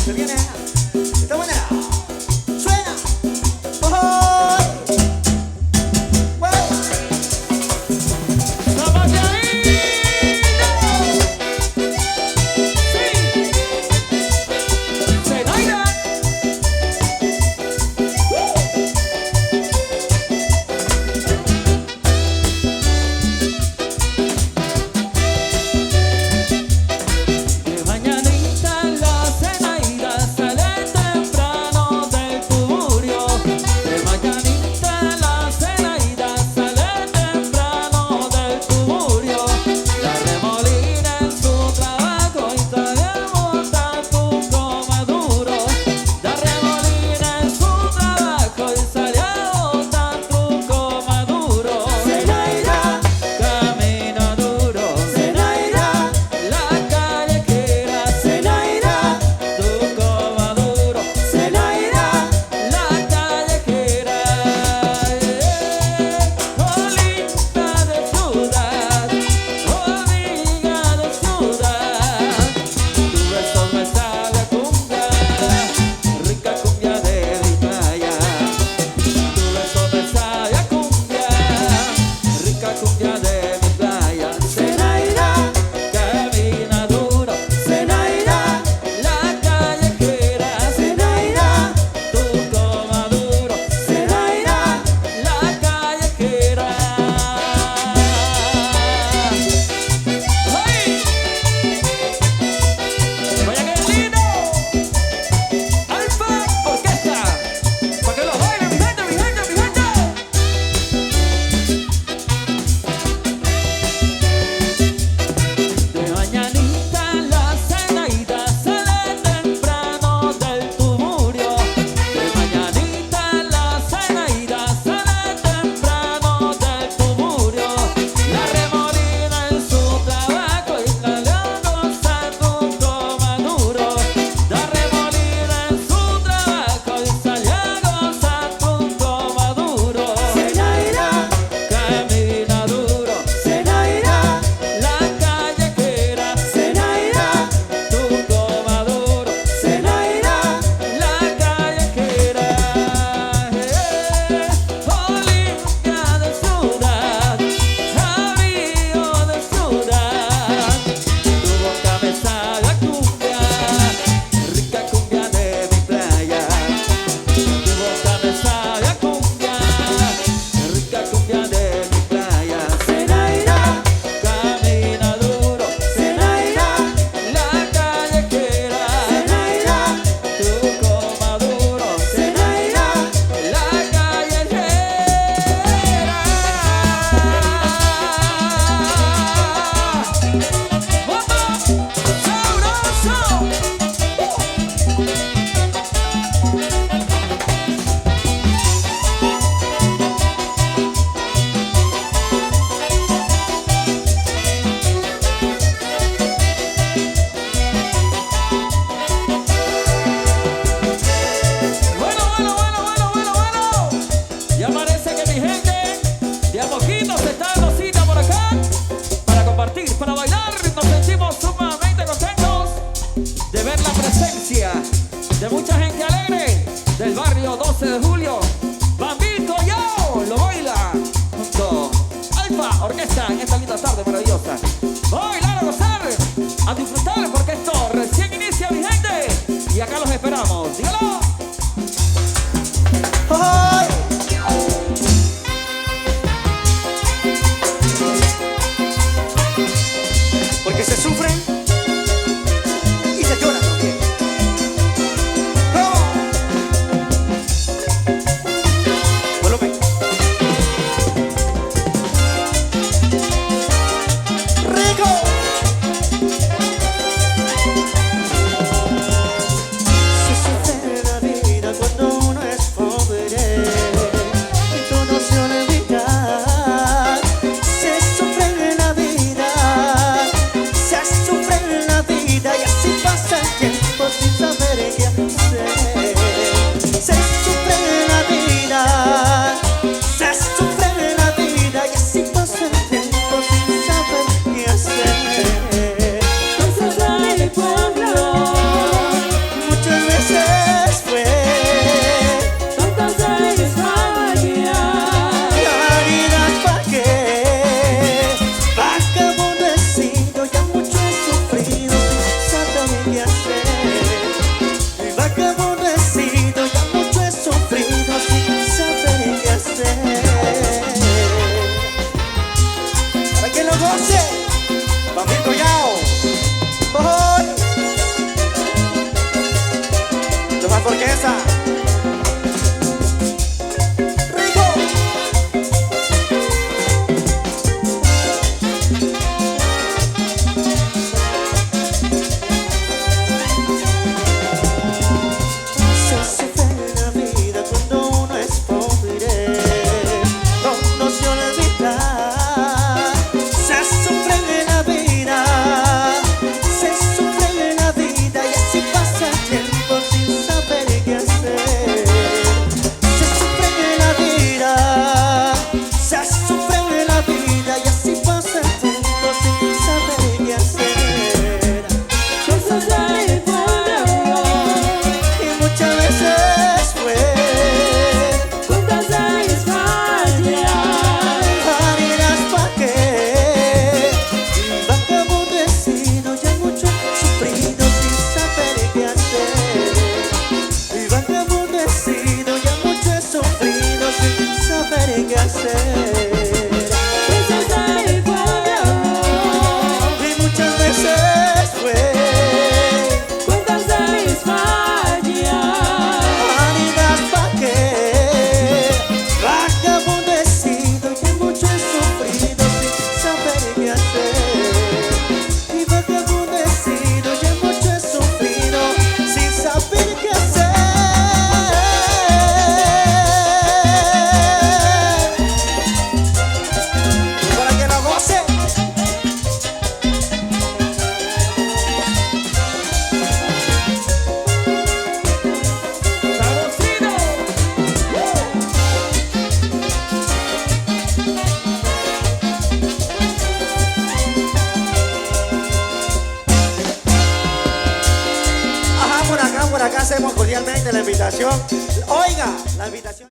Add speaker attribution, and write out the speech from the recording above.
Speaker 1: Se viene de esta manera. Suena. ¡Oh!
Speaker 2: De mucha gente alegre del barrio 12 de julio. Bambito Yo lo baila junto a Alfa Orquesta en esta linda tarde maravillosa. Vamos a bailar, a gozar, a disfrutar porque esto recién inicia, mi gente. Y acá los esperamos. Dígalo.
Speaker 1: ¡Ay! Porque se sufre y se llora también. Volumen. ¡Rico! Si sucede vagabundo he sido, ya mucho he sufrido sin saber qué hacer. Para que lo goce, Bambito Yao. ¡Oh! Los más orquesta. Por acá hacemos cordialmente la invitación. Oiga, la invitación.